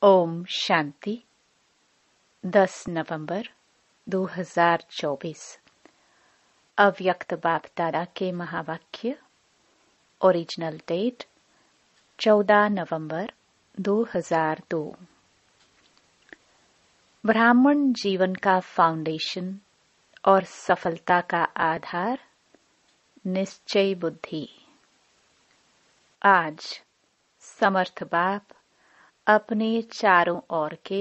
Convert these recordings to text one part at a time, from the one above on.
ओम शांति। 10 नवंबर 2024। अव्यक्त बाप दादा के महावाक्य। ओरिजिनल डेट 14 नवंबर 2002। ब्राह्मण जीवन का फाउंडेशन और सफलता का आधार निश्चय बुद्धि। आज समर्थ बाप अपने चारों ओर के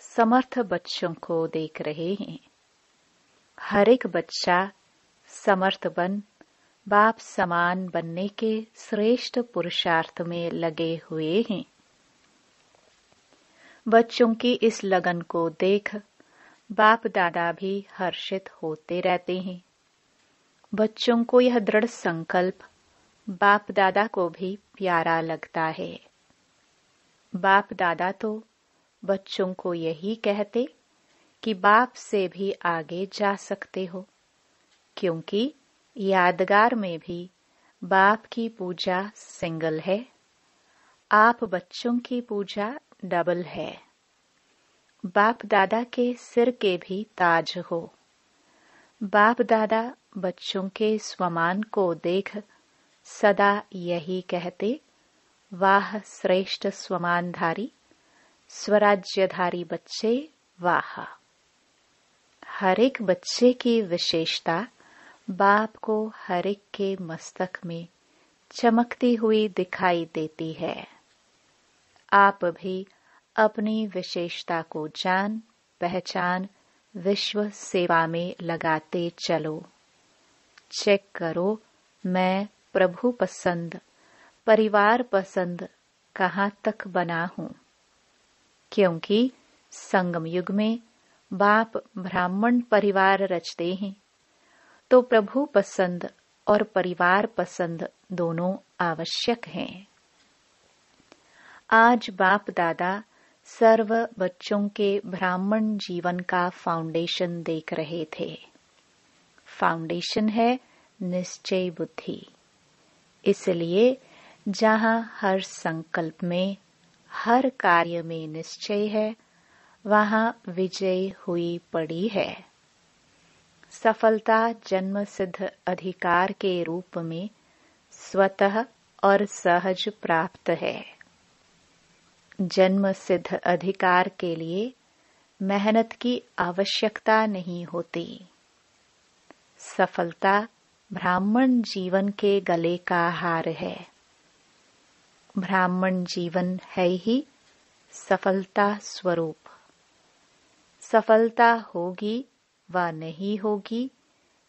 समर्थ बच्चों को देख रहे हैं। हर एक बच्चा समर्थ बन बाप समान बनने के श्रेष्ठ पुरुषार्थ में लगे हुए हैं। बच्चों की इस लगन को देख बाप दादा भी हर्षित होते रहते हैं। बच्चों को यह दृढ़ संकल्प बाप दादा को भी प्यारा लगता है। बाप दादा तो बच्चों को यही कहते कि बाप से भी आगे जा सकते हो, क्योंकि यादगार में भी बाप की पूजा सिंगल है, आप बच्चों की पूजा डबल है। बाप दादा के सिर के भी ताज हो। बाप दादा बच्चों के स्वमान को देख सदा यही कहते, वाह श्रेष्ठ स्वमानधारी स्वराज्यधारी बच्चे वाह। हर एक बच्चे की विशेषता बाप को हर एक के मस्तक में चमकती हुई दिखाई देती है। आप भी अपनी विशेषता को जान पहचान विश्व सेवा में लगाते चलो। चेक करो, मैं प्रभु पसंद परिवार पसंद कहाँ तक बना हूँ, क्योंकि संगम युग में बाप ब्राह्मण परिवार रचते हैं, तो प्रभु पसंद और परिवार पसंद दोनों आवश्यक हैं। आज बाप दादा सर्व बच्चों के ब्राह्मण जीवन का फाउंडेशन देख रहे थे। फाउंडेशन है निश्चय बुद्धि। इसलिए जहाँ हर संकल्प में हर कार्य में निश्चय है, वहाँ विजय हुई पड़ी है। सफलता जन्म सिद्ध अधिकार के रूप में स्वतः और सहज प्राप्त है। जन्म सिद्ध अधिकार के लिए मेहनत की आवश्यकता नहीं होती। सफलता ब्राह्मण जीवन के गले का हार है। ब्राह्मण जीवन है ही सफलता स्वरूप। सफलता होगी व नहीं होगी,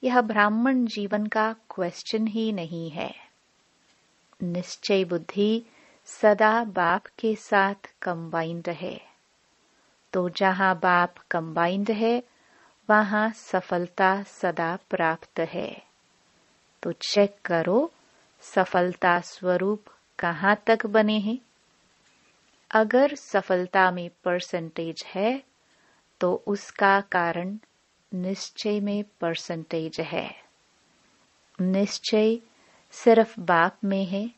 यह ब्राह्मण जीवन का क्वेश्चन ही नहीं है। निश्चय बुद्धि सदा बाप के साथ कंबाइंड है, तो जहाँ बाप कंबाइंड है वहाँ सफलता सदा प्राप्त है। तो चेक करो, सफलता स्वरूप कहाँ तक बने हैं। अगर सफलता में परसेंटेज है तो उसका कारण निश्चय में परसेंटेज है। निश्चय सिर्फ बाप में है,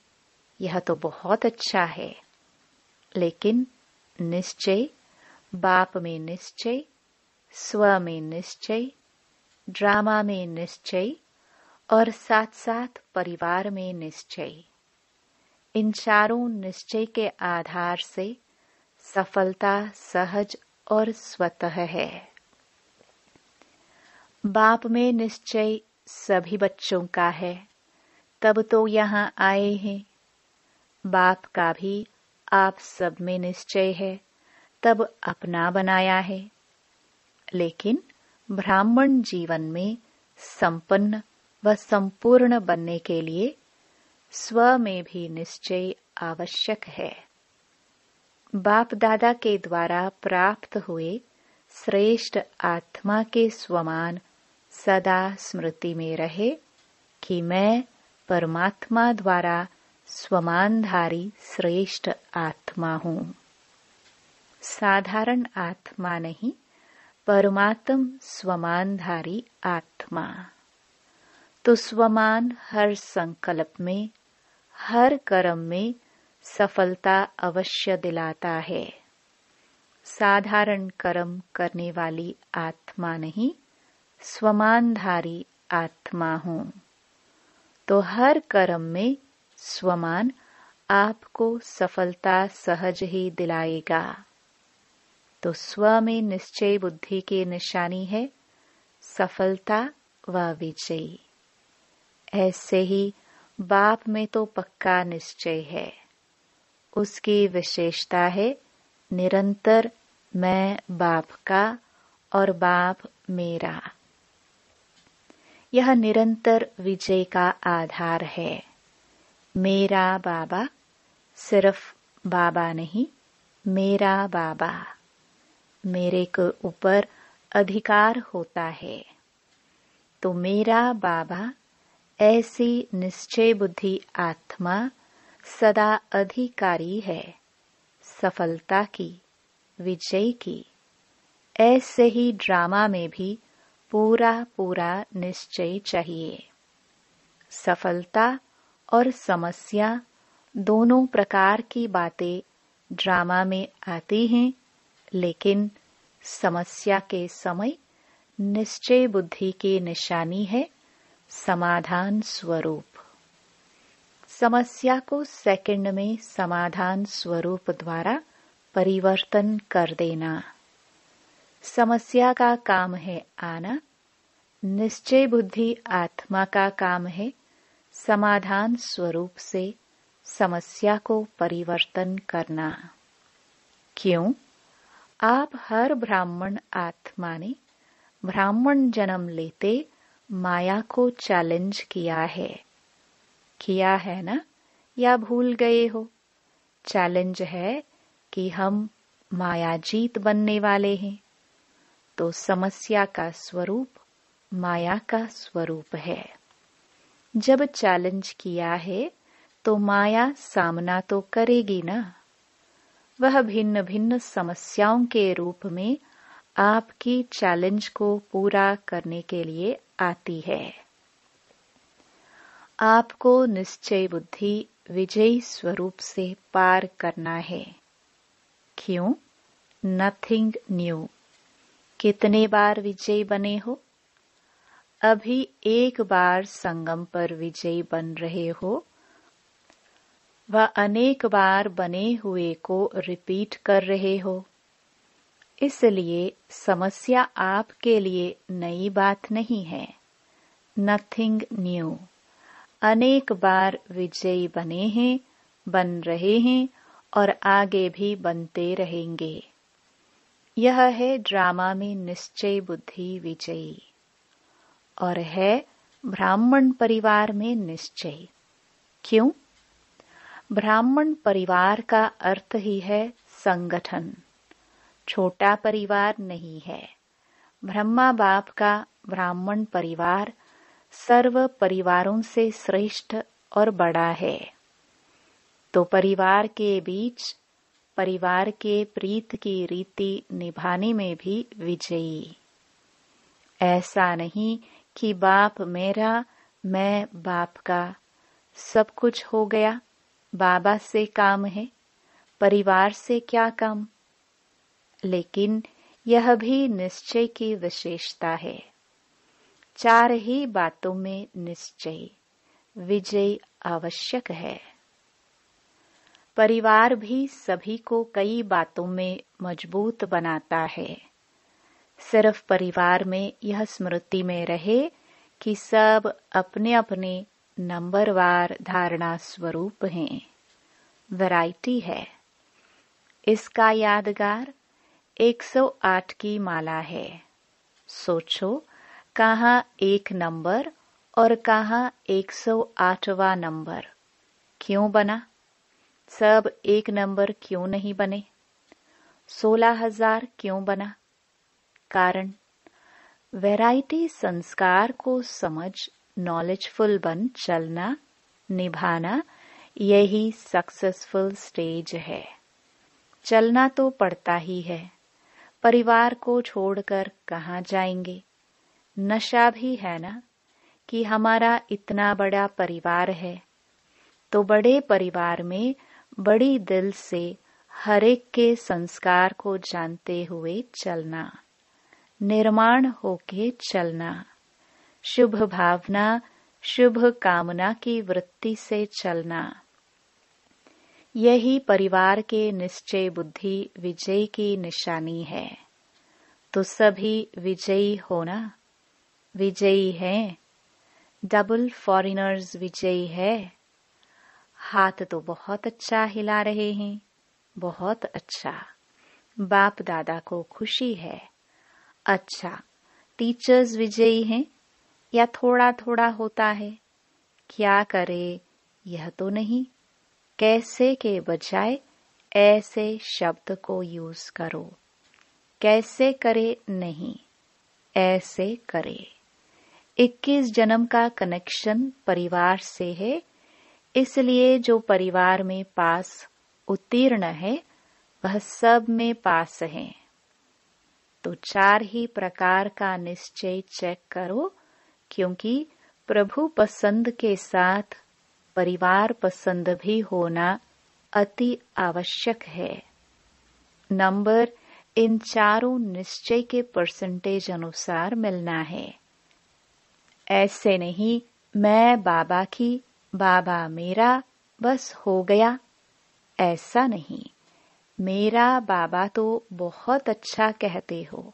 यह तो बहुत अच्छा है, लेकिन निश्चय बाप में निश्चय, स्व में निश्चय, ड्रामा में निश्चय और साथ साथ परिवार में निश्चय, इन चारों निश्चय के आधार से सफलता सहज और स्वतः है। बाप में निश्चय सभी बच्चों का है, तब तो यहाँ आए हैं। बाप का भी आप सब में निश्चय है, तब अपना बनाया है। लेकिन ब्राह्मण जीवन में संपन्न व संपूर्ण बनने के लिए स्व में भी निश्चय आवश्यक है। बाप दादा के द्वारा प्राप्त हुए श्रेष्ठ आत्मा के स्वमान सदा स्मृति में रहे कि मैं परमात्मा द्वारा स्वमानधारी श्रेष्ठ आत्मा हूँ। साधारण आत्मा नहीं, परमात्म स्वमानधारी आत्मा। तो स्वमान हर संकल्प में हर कर्म में सफलता अवश्य दिलाता है। साधारण कर्म करने वाली आत्मा नहीं, स्वमानधारी आत्मा हूँ। तो हर कर्म में स्वमान आपको सफलता सहज ही दिलाएगा। तो स्व में निश्चय बुद्धि की निशानी है सफलता व विजयी। ऐसे ही बाप में तो पक्का निश्चय है। उसकी विशेषता है निरंतर मैं बाप का और बाप मेरा। यह निरंतर विजय का आधार है। मेरा बाबा सिर्फ बाबा नहीं, मेरा बाबा। मेरे के ऊपर अधिकार होता है। तो मेरा बाबा ऐसी निश्चय बुद्धि आत्मा सदा अधिकारी है सफलता की, विजय की। ऐसे ही ड्रामा में भी पूरा पूरा निश्चय चाहिए। सफलता और समस्या दोनों प्रकार की बातें ड्रामा में आती हैं, लेकिन समस्या के समय निश्चय बुद्धि की निशानी है समाधान स्वरूप। समस्या को सेकंड में समाधान स्वरूप द्वारा परिवर्तन कर देना। समस्या का काम है आना, निश्चय बुद्धि आत्मा का काम है समाधान स्वरूप से समस्या को परिवर्तन करना। क्यों? आप हर ब्राह्मण आत्मा ने ब्राह्मण जन्म लेते माया को चैलेंज किया है ना? या भूल गए हो? चैलेंज है कि हम मायाजीत बनने वाले हैं। तो समस्या का स्वरूप माया का स्वरूप है। जब चैलेंज किया है तो माया सामना तो करेगी ना। वह भिन्न भिन्न समस्याओं के रूप में आपकी चैलेंज को पूरा करने के लिए आती है। आपको निश्चय बुद्धि विजयी स्वरूप से पार करना है। क्यों? Nothing new. कितने बार विजयी बने हो? अभी एक बार संगम पर विजयी बन रहे हो। वह अनेक बार बने हुए को रिपीट कर रहे हो। इसलिए समस्या आपके लिए नई बात नहीं है। Nothing new. अनेक बार विजयी बने हैं, बन रहे हैं और आगे भी बनते रहेंगे। यह है ड्रामा में निश्चय बुद्धि विजयी। और है ब्राह्मण परिवार में निश्चय। क्यों? ब्राह्मण परिवार का अर्थ ही है संगठन। छोटा परिवार नहीं है। ब्रह्मा बाप का ब्राह्मण परिवार सर्व परिवारों से श्रेष्ठ और बड़ा है। तो परिवार के बीच परिवार के प्रीत की रीति निभाने में भी विजयी। ऐसा नहीं कि बाप मेरा, मैं बाप का, सब कुछ हो गया, बाबा से काम है, परिवार से क्या काम। लेकिन यह भी निश्चय की विशेषता है। चार ही बातों में निश्चय, विजय आवश्यक है। परिवार भी सभी को कई बातों में मजबूत बनाता है। सिर्फ परिवार में यह स्मृति में रहे कि सब अपने अपने नंबरवार धारणा स्वरूप हैं। वैरायटी है। इसका यादगार 108 की माला है। सोचो, कहाँ एक नंबर और कहाँ 108वां नंबर। क्यों बना? सब एक नंबर क्यों नहीं बने? 16,000 क्यों बना? कारण वैरायटी संस्कार को समझ नॉलेजफुल बन चलना, निभाना, यही सक्सेसफुल स्टेज है। चलना तो पड़ता ही है। परिवार को छोड़कर कहाँ जाएंगे? नशा भी है ना कि हमारा इतना बड़ा परिवार है, तो बड़े परिवार में बड़ी दिल से हर एक के संस्कार को जानते हुए चलना, निर्माण होके चलना, शुभ भावना, शुभ कामना की वृत्ति से चलना, यही परिवार के निश्चय बुद्धि विजय की निशानी है। तो सभी विजयी होना। विजयी हैं, डबल फॉरेनर्स विजयी है। हाथ तो बहुत अच्छा हिला रहे हैं, बहुत अच्छा। बाप दादा को खुशी है। अच्छा, टीचर्स विजयी हैं या थोड़ा थोड़ा होता है? क्या करे यह तो नहीं। कैसे के बजाय ऐसे शब्द को यूज करो। कैसे करे नहीं, ऐसे करे। 21 जन्म का कनेक्शन परिवार से है, इसलिए जो परिवार में पास उत्तीर्ण है वह सब में पास है। तो 4 ही प्रकार का निश्चय चेक करो, क्योंकि प्रभु पसंद के साथ परिवार पसंद भी होना अति आवश्यक है। नंबर इन चारों निश्चय के परसेंटेज अनुसार मिलना है। ऐसे नहीं मैं बाबा की, बाबा मेरा, बस हो गया, ऐसा नहीं। मेरा बाबा तो बहुत अच्छा कहते हो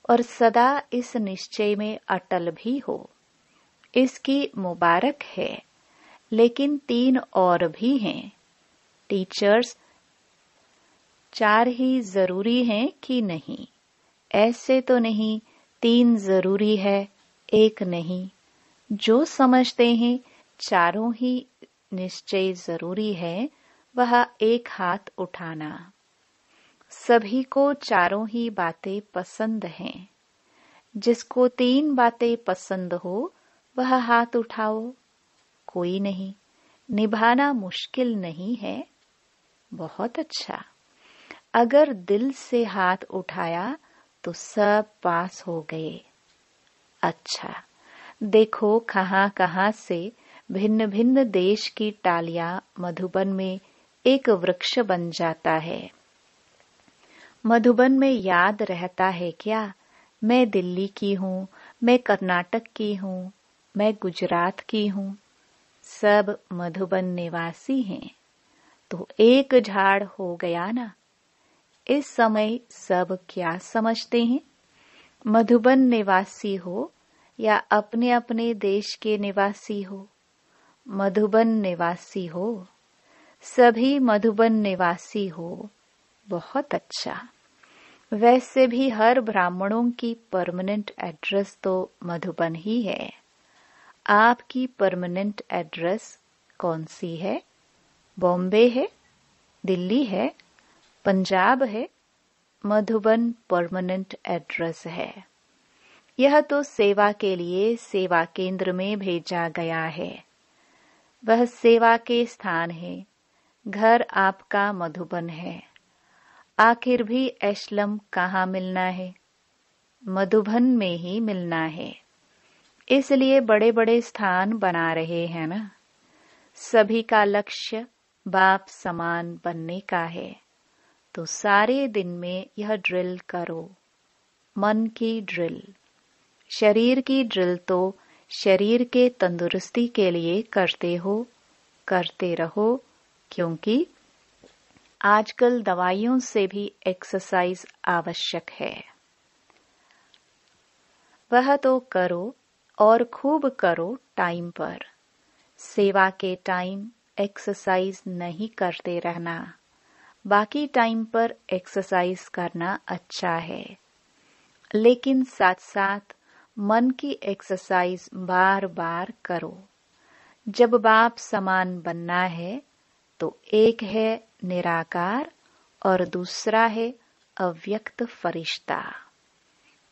और सदा इस निश्चय में अटल भी हो, इसकी मुबारक है। लेकिन 3 और भी हैं। टीचर्स 4 ही जरूरी हैं कि नहीं? ऐसे तो नहीं 3 जरूरी है, 1 नहीं। जो समझते हैं चारों ही निश्चय जरूरी है, वह एक हाथ उठाना। सभी को चारों ही बातें पसंद हैं। जिसको 3 बातें पसंद हो वह हाथ उठाओ। कोई नहीं, निभाना मुश्किल नहीं है। बहुत अच्छा। अगर दिल से हाथ उठाया तो सब पास हो गए। अच्छा, देखो कहां कहां से भिन्न भिन्न देश की टालियां मधुबन में एक वृक्ष बन जाता है। मधुबन में याद रहता है क्या? मैं दिल्ली की हूँ, मैं कर्नाटक की हूँ, मैं गुजरात की हूँ। सब मधुबन निवासी हैं, तो एक झाड़ हो गया ना। इस समय सब क्या समझते हैं? मधुबन निवासी हो या अपने अपने देश के निवासी हो, मधुबन निवासी हो। सभी मधुबन निवासी हो, बहुत अच्छा। वैसे भी हर ब्राह्मणों की परमानेंट एड्रेस तो मधुबन ही है। आपकी परमानेंट एड्रेस कौन सी है? बॉम्बे है, दिल्ली है, पंजाब है। मधुबन परमानेंट एड्रेस है। यह तो सेवा के लिए सेवा केंद्र में भेजा गया है। वह सेवा के स्थान है। घर आपका मधुबन है। आखिर भी एशलम कहाँ मिलना है? मधुबन में ही मिलना है। इसलिए बड़े बड़े स्थान बना रहे हैं ना। सभी का लक्ष्य बाप समान बनने का है। तो सारे दिन में यह ड्रिल करो। मन की ड्रिल। शरीर की ड्रिल तो शरीर के तंदुरुस्ती के लिए करते हो, करते रहो, क्योंकि आजकल दवाइयों से भी एक्सरसाइज आवश्यक है। वह तो करो और खूब करो टाइम पर। सेवा के टाइम एक्सरसाइज नहीं करते रहना। बाकी टाइम पर एक्सरसाइज करना अच्छा है, लेकिन साथ साथ मन की एक्सरसाइज बार बार करो। जब बाप समान बनना है तो एक है निराकार और दूसरा है अव्यक्त फरिश्ता।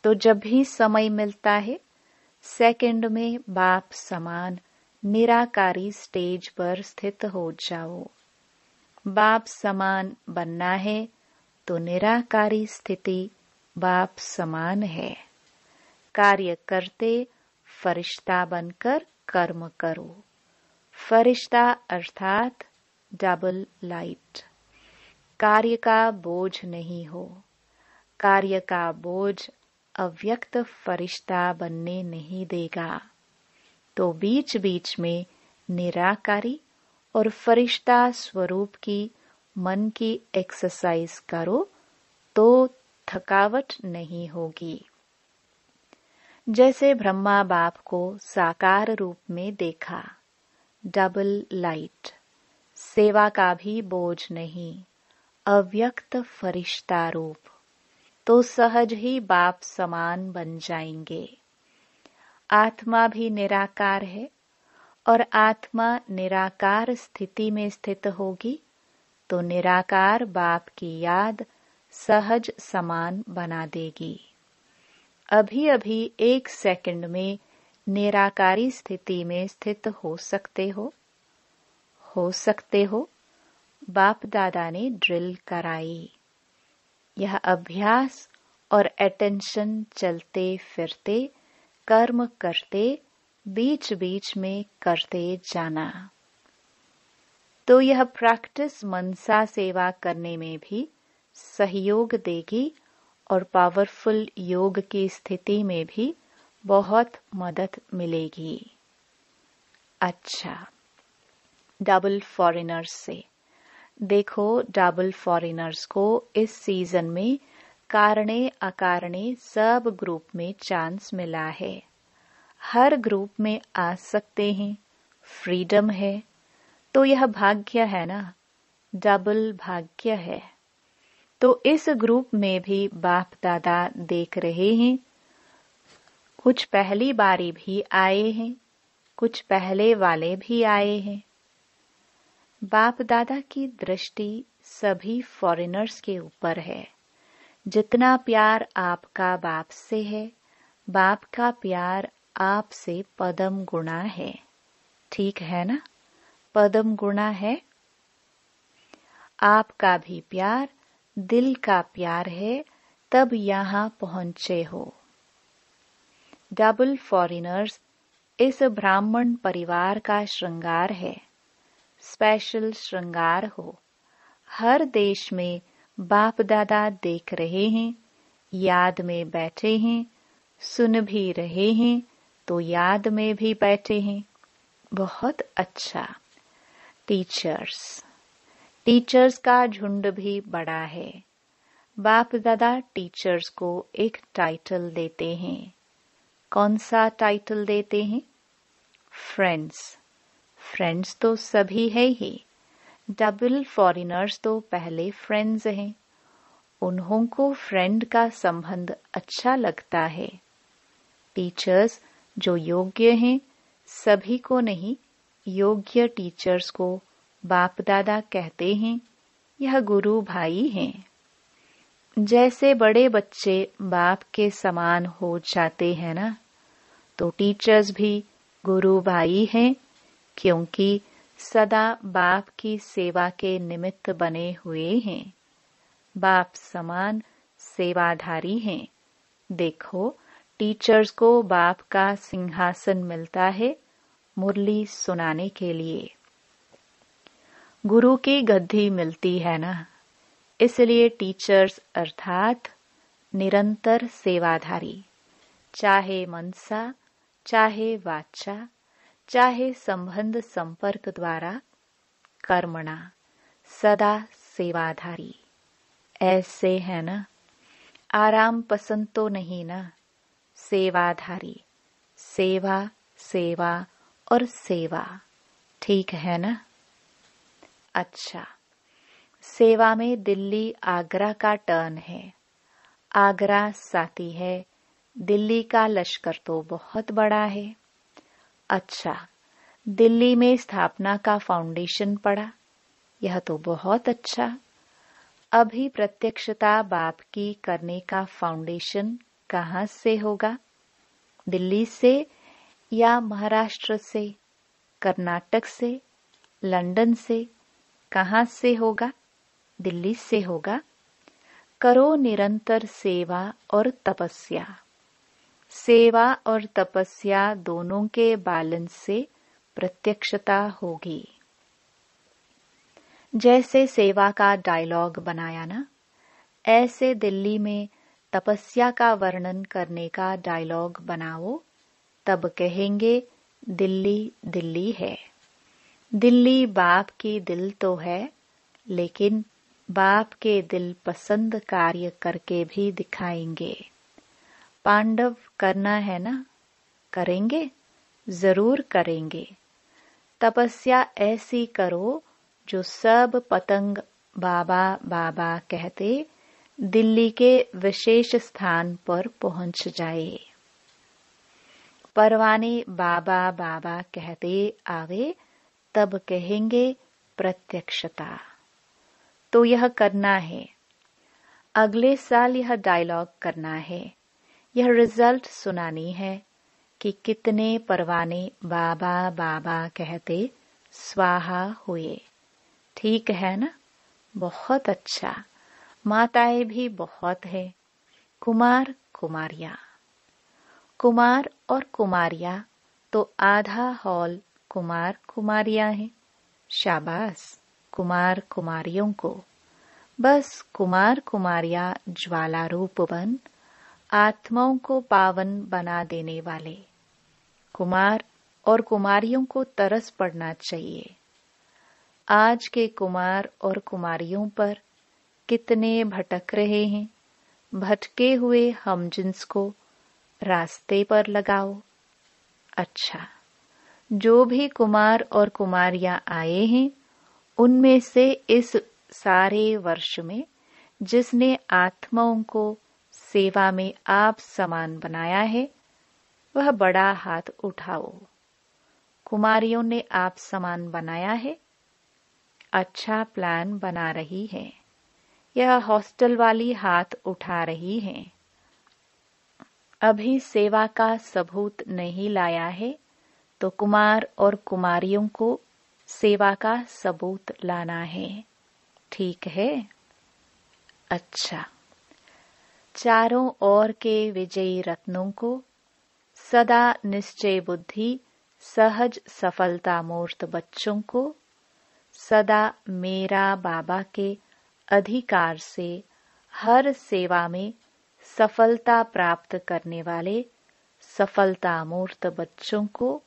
तो जब भी समय मिलता है सेकंड में बाप समान निराकारी स्टेज पर स्थित हो जाओ। बाप समान बनना है तो निराकारी स्थिति बाप समान है। कार्य करते फरिश्ता बनकर कर्म करो। फरिश्ता अर्थात डबल लाइट। कार्य का बोझ नहीं हो। कार्य का बोझ अव्यक्त फरिश्ता बनने नहीं देगा। तो बीच बीच में निराकारी और फरिश्ता स्वरूप की मन की एक्सरसाइज करो तो थकावट नहीं होगी। जैसे ब्रह्मा बाप को साकार रूप में देखा, डबल लाइट, सेवा का भी बोझ नहीं, अव्यक्त फरिश्ता रूप, तो सहज ही बाप समान बन जाएंगे। आत्मा भी निराकार है और आत्मा निराकार स्थिति में स्थित होगी तो निराकार बाप की याद सहज समान बना देगी। अभी अभी 1 सेकंड में निराकारी स्थिति में स्थित हो सकते हो। बाप दादा ने ड्रिल कराई। यह अभ्यास और अटेंशन चलते फिरते कर्म करते बीच बीच में करते जाना। तो यह प्रैक्टिस मनसा सेवा करने में भी सहयोग देगी और पावरफुल योग की स्थिति में भी बहुत मदद मिलेगी। अच्छा, डबल फॉरेनर्स से देखो, डबल फॉरेनर्स को इस सीजन में कारणे अकारणे सब ग्रुप में चांस मिला है। हर ग्रुप में आ सकते हैं, फ्रीडम है। तो यह भाग्य है ना, डबल भाग्य है। तो इस ग्रुप में भी बाप दादा देख रहे हैं। कुछ पहली बारी भी आए हैं, कुछ पहले वाले भी आए हैं। बाप दादा की दृष्टि सभी फॉरेनर्स के ऊपर है। जितना प्यार आपका बाप से है, बाप का प्यार आपसे पदम गुणा है। ठीक है ना, पदम गुणा है। आपका भी प्यार दिल का प्यार है, तब यहाँ पहुंचे हो। डबल फॉरेनर्स इस ब्राह्मण परिवार का श्रृंगार है, स्पेशल श्रृंगार हो। हर देश में बाप दादा देख रहे हैं, याद में बैठे हैं, सुन भी रहे हैं तो याद में भी बैठे हैं। बहुत अच्छा। टीचर्स का झुंड भी बड़ा है। बाप दादा टीचर्स को एक टाइटल देते हैं। कौन सा टाइटल देते हैं? फ्रेंड्स तो सभी है ही। डबल फॉरेनर्स तो पहले फ्रेंड्स हैं। उन्हों को फ्रेंड का संबंध अच्छा लगता है। टीचर्स जो योग्य हैं, सभी को नहीं, योग्य टीचर्स को बाप दादा कहते हैं। यह गुरु भाई हैं। जैसे बड़े बच्चे बाप के समान हो जाते हैं ना, तो टीचर्स भी गुरु भाई हैं, क्योंकि सदा बाप की सेवा के निमित्त बने हुए हैं। बाप समान सेवाधारी हैं। देखो, टीचर्स को बाप का सिंहासन मिलता है मुरली सुनाने के लिए। गुरु की गद्दी मिलती है ना, इसलिए टीचर्स अर्थात निरंतर सेवाधारी, चाहे मनसा, चाहे वाचा, चाहे संबंध संपर्क द्वारा, कर्मणा, सदा सेवाधारी। ऐसे है ना, आराम पसंद तो नहीं ना, सेवाधारी, सेवा सेवा और सेवा। ठीक है ना? अच्छा, सेवा में दिल्ली आगरा का टर्न है। आगरा साथी है, दिल्ली का लश्कर तो बहुत बड़ा है। अच्छा, दिल्ली में स्थापना का फाउंडेशन पड़ा, यह तो बहुत अच्छा। अभी प्रत्यक्षता बाप की करने का फाउंडेशन कहाँ से होगा? दिल्ली से या महाराष्ट्र से, कर्नाटक से, लंदन से? कहाँ से होगा? दिल्ली से होगा। करो निरंतर सेवा और तपस्या। सेवा और तपस्या दोनों के बैलेंस से प्रत्यक्षता होगी। जैसे सेवा का डायलॉग बनाया ना, ऐसे दिल्ली में तपस्या का वर्णन करने का डायलॉग बनाओ, तब कहेंगे दिल्ली दिल्ली है। दिल्ली बाप की दिल तो है, लेकिन बाप के दिल पसंद कार्य करके भी दिखाएंगे। पांडव करना है ना, करेंगे, जरूर करेंगे। तपस्या ऐसी करो जो सब पतंग बाबा बाबा कहते दिल्ली के विशेष स्थान पर पहुंच जाए। परवाने बाबा बाबा कहते आवे, तब कहेंगे प्रत्यक्षता। तो यह करना है, अगले साल यह डायलॉग करना है, यह रिजल्ट सुनानी है कि कितने परवाने बाबा बाबा कहते स्वाहा हुए। ठीक है ना? बहुत अच्छा। माताएं भी बहुत है, कुमार कुमारियां। कुमार और कुमारियां तो आधा हॉल कुमार कुमारियां हैं। शाबाश कुमार कुमारियों को। बस कुमार कुमारियां ज्वाला रूप बन आत्माओं को पावन बना देने वाले। कुमार और कुमारियों को तरस पड़ना चाहिए। आज के कुमार और कुमारियों पर कितने भटक रहे हैं। भटके हुए हम जिन्स को रास्ते पर लगाओ। अच्छा, जो भी कुमार और कुमारियां आए हैं, उनमें से इस सारे वर्ष में जिसने आत्माओं को सेवा में आप समान बनाया है, वह बड़ा हाथ उठाओ। कुमारियों ने आप समान बनाया है। अच्छा प्लान बना रही है। यह हॉस्टल वाली हाथ उठा रही है। अभी सेवा का सबूत नहीं लाया है, तो कुमार और कुमारियों को सेवा का सबूत लाना है। ठीक है? अच्छा, चारों ओर के विजयी रत्नों को सदा निश्चय बुद्धि सहज सफलता मूर्त बच्चों को सदा मेरा बाबा के अधिकार से हर सेवा में सफलता प्राप्त करने वाले सफलता मूर्त बच्चों को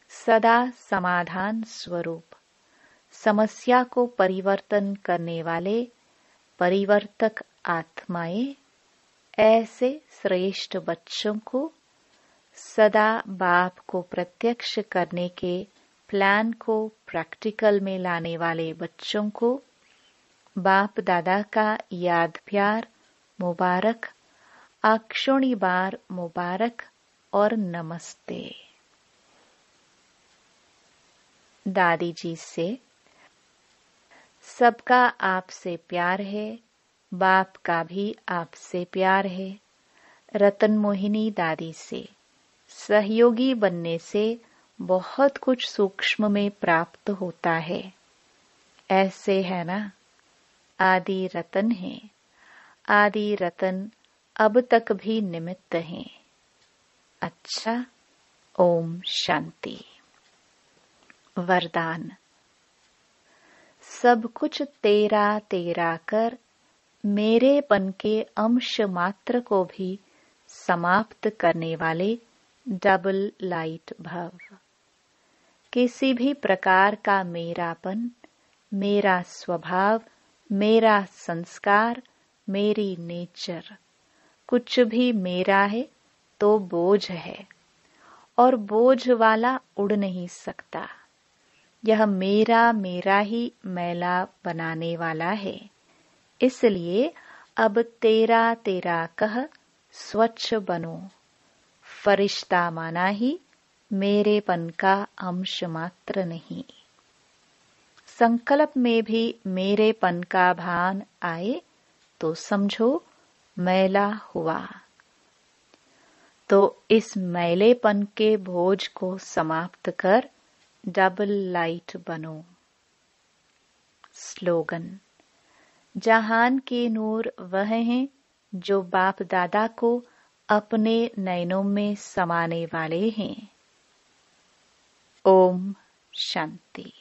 सदा समाधान स्वरूप समस्या को परिवर्तन करने वाले परिवर्तक आत्माएं, ऐसे श्रेष्ठ बच्चों को सदा बाप को प्रत्यक्ष करने के प्लान को प्रैक्टिकल में लाने वाले बच्चों को बाप दादा का याद प्यार मुबारक, अक्षुणी बार मुबारक और नमस्ते। दादी जी से, सबका आपसे प्यार है, बाप का भी आपसे प्यार है। रतन मोहिनी दादी से, सहयोगी बनने से बहुत कुछ सूक्ष्म में प्राप्त होता है। ऐसे है ना? आदि रतन है। आदि रतन अब तक भी निमित्त हैं। अच्छा, ओम शांति। वरदान। सब कुछ तेरा तेरा कर मेरेपन के अंश मात्र को भी समाप्त करने वाले डबल लाइट भव। किसी भी प्रकार का मेरापन, मेरा स्वभाव, मेरा संस्कार, मेरी नेचर, कुछ भी मेरा है तो बोझ है, और बोझ वाला उड़ नहीं सकता। यह मेरा मेरा ही मैला बनाने वाला है। इसलिए अब तेरा तेरा कह स्वच्छ बनो। फरिश्ता माना ही, मेरेपन का अंश मात्र नहीं। संकल्प में भी मेरेपन का भान आए तो समझो मैला हुआ। तो इस मैलेपन के बोझ को समाप्त कर डबल लाइट बनो। स्लोगन। जहान के नूर वह हैं जो बाप दादा को अपने नयनों में समाने वाले हैं। ओम शांति।